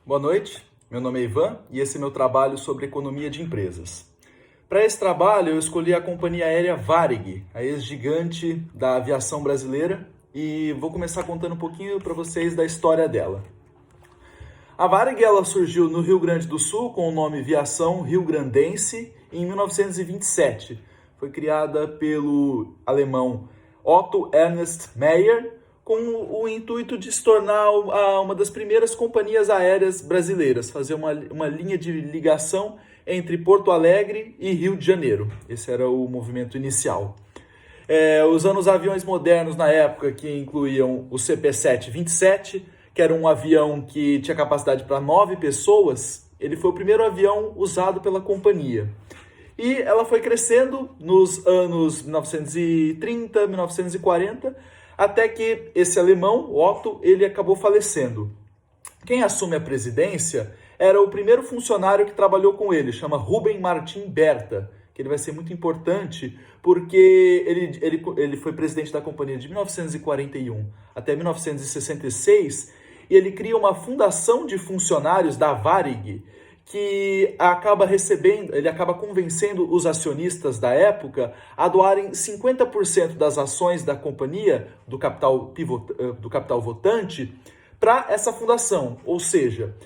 Boa noite, meu nome é Ivan e esse é meu trabalho sobre economia de empresas. Para esse trabalho eu escolhi a companhia aérea Varig, a ex-gigante da aviação brasileira, e vou começar contando um pouquinho para vocês da história dela. A Varig ela surgiu no Rio Grande do Sul com o nome Viação Rio Grandense em 1927. Foi criada pelo alemão Otto Ernst Mayr, com o intuito de se tornar uma das primeiras companhias aéreas brasileiras, fazer uma linha de ligação entre Porto Alegre e Rio de Janeiro. Esse era o movimento inicial. Usando os aviões modernos na época, que incluíam o CP7-27, que era um avião que tinha capacidade para 9 pessoas, ele foi o primeiro avião usado pela companhia. E ela foi crescendo nos anos 1930, 1940, até que esse alemão, Otto, ele acabou falecendo. Quem assume a presidência era o primeiro funcionário que trabalhou com ele, chama Rubem Martin Berta, que ele vai ser muito importante porque ele foi presidente da companhia de 1941 até 1966 e ele cria uma fundação de funcionários da Varig, que ele acaba convencendo os acionistas da época a doarem 50% das ações da companhia, do capital votante, para essa fundação. Ou seja,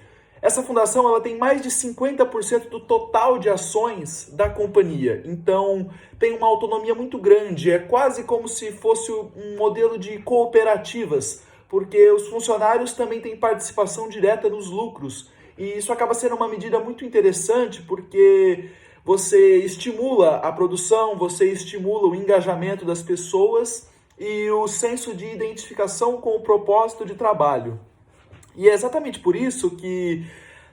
essa fundação ela tem mais de 50% do total de ações da companhia. Então, tem uma autonomia muito grande. É quase como se fosse um modelo de cooperativas, porque os funcionários também têm participação direta nos lucros. E isso acaba sendo uma medida muito interessante porque você estimula a produção, você estimula o engajamento das pessoas e o senso de identificação com o propósito de trabalho. E é exatamente por isso que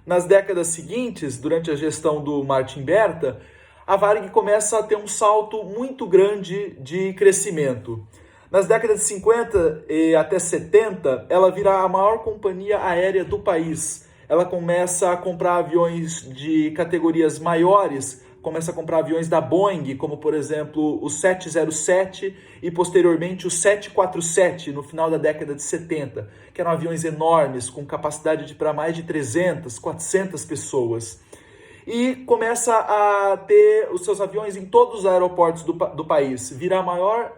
nas décadas seguintes, durante a gestão do Martin Berta, a Varig começa a ter um salto muito grande de crescimento. Nas décadas de 50 e até 70, ela vira a maior companhia aérea do país. Ela começa a comprar aviões de categorias maiores, começa a comprar aviões da Boeing, como por exemplo o 707 e posteriormente o 747 no final da década de 70, que eram aviões enormes, com capacidade para mais de 300, 400 pessoas. E começa a ter os seus aviões em todos os aeroportos do país, vira a maior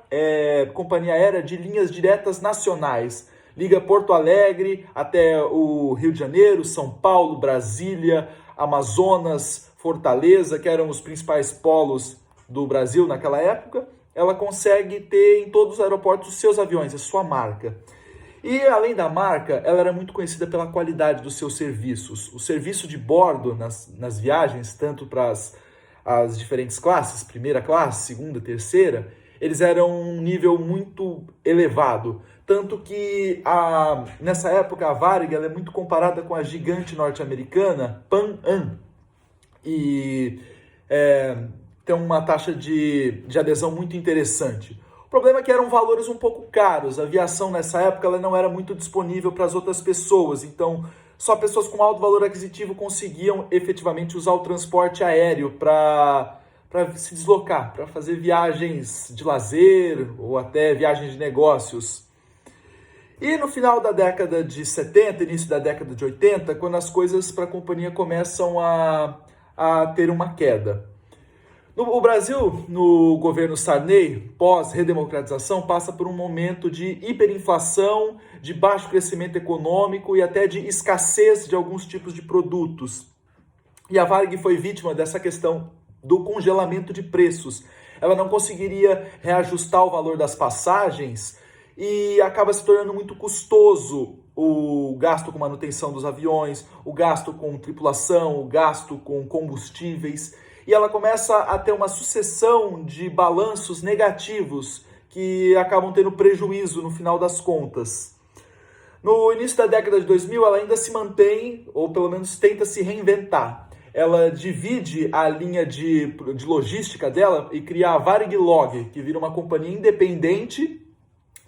companhia aérea de linhas diretas nacionais. Liga Porto Alegre até o Rio de Janeiro, São Paulo, Brasília, Amazonas, Fortaleza, que eram os principais polos do Brasil naquela época. Ela consegue ter em todos os aeroportos os seus aviões, a sua marca. E além da marca, ela era muito conhecida pela qualidade dos seus serviços. O serviço de bordo nas viagens, tanto para as diferentes classes, primeira classe, segunda, terceira, eles eram um nível muito elevado. Tanto que nessa época a Varig ela é muito comparada com a gigante norte-americana Pan Am. E tem uma taxa de adesão muito interessante. O problema é que eram valores um pouco caros. A aviação nessa época ela não era muito disponível para as outras pessoas. Então, só pessoas com alto valor aquisitivo conseguiam efetivamente usar o transporte aéreo para se deslocar, para fazer viagens de lazer ou até viagens de negócios. E no final da década de 70, início da década de 80, quando as coisas para a companhia começam a ter uma queda. O Brasil, no governo Sarney, pós-redemocratização, passa por um momento de hiperinflação, de baixo crescimento econômico e até de escassez de alguns tipos de produtos. E a Varig foi vítima dessa questão do congelamento de preços. Ela não conseguiria reajustar o valor das passagens e acaba se tornando muito custoso o gasto com manutenção dos aviões, o gasto com tripulação, o gasto com combustíveis. E ela começa a ter uma sucessão de balanços negativos que acabam tendo prejuízo no final das contas. No início da década de 2000, ela ainda se mantém, ou pelo menos tenta se reinventar. Ela divide a linha de logística dela e cria a Varig Log, que vira uma companhia independente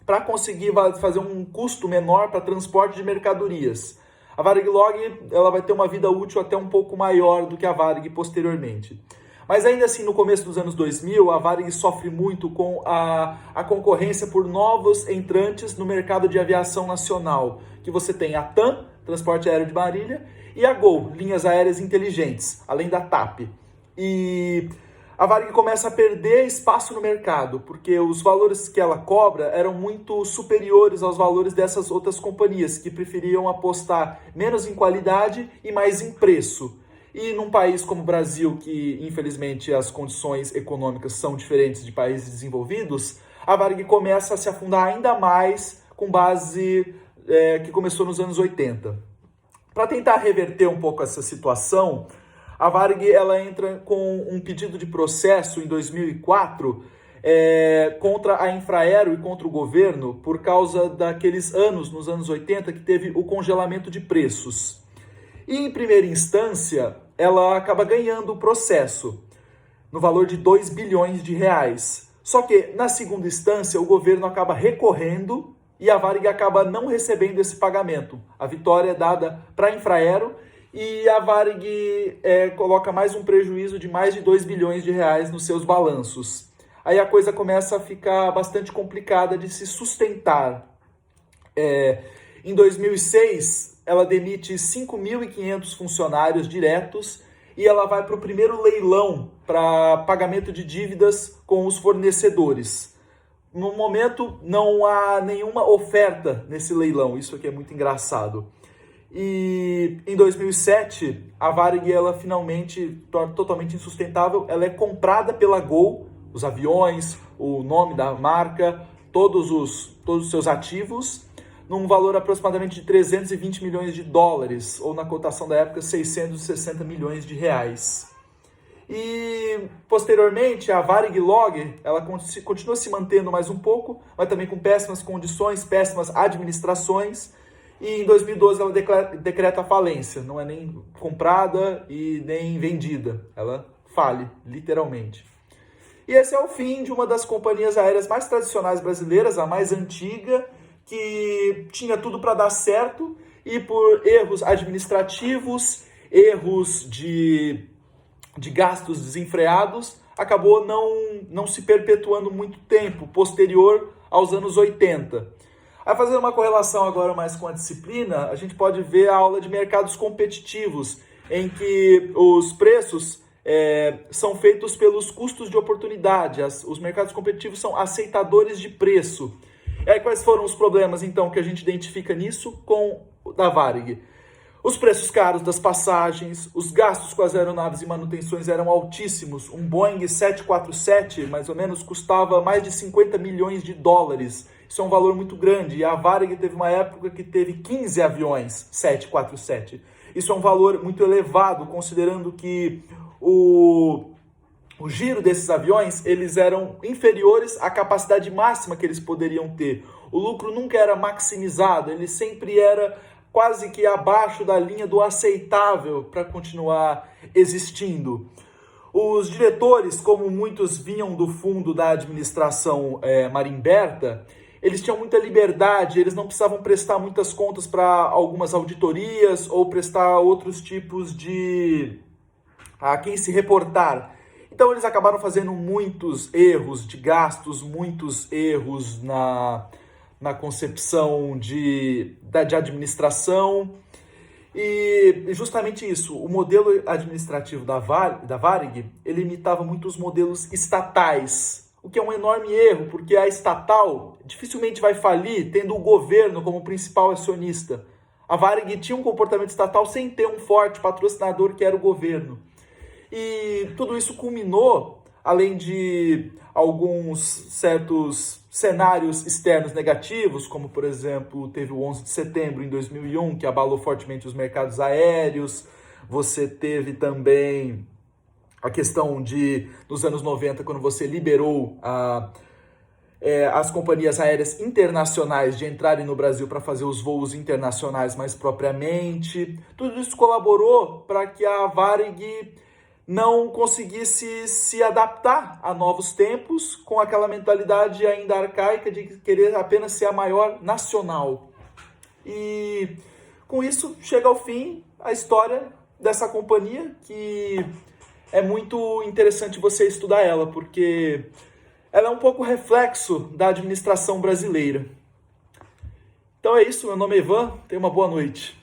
para conseguir fazer um custo menor para transporte de mercadorias. A Varig Log ela vai ter uma vida útil até um pouco maior do que a Varig posteriormente. Mas ainda assim, no começo dos anos 2000, a Varig sofre muito com a concorrência por novos entrantes no mercado de aviação nacional. Que você tem a TAM, Transporte Aéreo de Marília, e a Gol, Linhas Aéreas Inteligentes, além da TAP. E a Varig começa a perder espaço no mercado, porque os valores que ela cobra eram muito superiores aos valores dessas outras companhias, que preferiam apostar menos em qualidade e mais em preço. E num país como o Brasil, que infelizmente as condições econômicas são diferentes de países desenvolvidos, a Varig começa a se afundar ainda mais com base que começou nos anos 80. Para tentar reverter um pouco essa situação, a Varig ela entra com um pedido de processo em 2004 contra a Infraero e contra o governo por causa daqueles anos, nos anos 80, que teve o congelamento de preços. E em primeira instância, ela acaba ganhando o processo no valor de 2 bilhões de reais. Só que na segunda instância, o governo acaba recorrendo e a Varig acaba não recebendo esse pagamento. A vitória é dada para a Infraero e a Varig coloca mais um prejuízo de mais de 2 bilhões de reais nos seus balanços. Aí a coisa começa a ficar bastante complicada de se sustentar. Em 2006, ela demite 5.500 funcionários diretos e ela vai para o primeiro leilão para pagamento de dívidas com os fornecedores. No momento, não há nenhuma oferta nesse leilão. Isso aqui é muito engraçado. E em 2007, a Varig ela finalmente torna totalmente insustentável. Ela é comprada pela Gol, os aviões, o nome da marca, todos os seus ativos, num valor aproximadamente de 320 milhões de dólares, ou na cotação da época, 660 milhões de reais. E, posteriormente, a Varig Log, ela continua se mantendo mais um pouco, mas também com péssimas condições, péssimas administrações, e em 2012 ela decreta a falência, não é nem comprada e nem vendida, ela fale, literalmente. E esse é o fim de uma das companhias aéreas mais tradicionais brasileiras, a mais antiga, que tinha tudo para dar certo e por erros administrativos, erros de gastos desenfreados, acabou não se perpetuando muito tempo, posterior aos anos 80. Aí, fazendo uma correlação agora mais com a disciplina, a gente pode ver a aula de mercados competitivos, em que os preços são feitos pelos custos de oportunidade. Os mercados competitivos são aceitadores de preço. E aí, quais foram os problemas, então, que a gente identifica nisso com a Varig? Os preços caros das passagens, os gastos com as aeronaves e manutenções eram altíssimos. Um Boeing 747, mais ou menos, custava mais de 50 milhões de dólares. Isso é um valor muito grande. E a Varig teve uma época que teve 15 aviões 747. Isso é um valor muito elevado, considerando que o giro desses aviões, eles eram inferiores à capacidade máxima que eles poderiam ter. O lucro nunca era maximizado, ele sempre era quase que abaixo da linha do aceitável para continuar existindo. Os diretores, como muitos vinham do fundo da administração Marimberta, eles tinham muita liberdade, eles não precisavam prestar muitas contas para algumas auditorias ou prestar outros tipos a quem se reportar. Então eles acabaram fazendo muitos erros de gastos, muitos erros na concepção de administração. E justamente isso, o modelo administrativo da Varig, ele imitava muito os modelos estatais, o que é um enorme erro, porque a estatal dificilmente vai falir tendo o governo como principal acionista. A Varig tinha um comportamento estatal sem ter um forte patrocinador que era o governo. E tudo isso culminou, além de alguns certos cenários externos negativos, como, por exemplo, teve o 11 de setembro em 2001, que abalou fortemente os mercados aéreos. Você teve também a questão nos anos 90, quando você liberou as companhias aéreas internacionais de entrarem no Brasil para fazer os voos internacionais mais propriamente. Tudo isso colaborou para que a Varig não conseguisse se adaptar a novos tempos com aquela mentalidade ainda arcaica de querer apenas ser a maior nacional. E com isso chega ao fim a história dessa companhia, que é muito interessante você estudar ela, porque ela é um pouco reflexo da administração brasileira. Então é isso, meu nome é Ivan, tenha uma boa noite.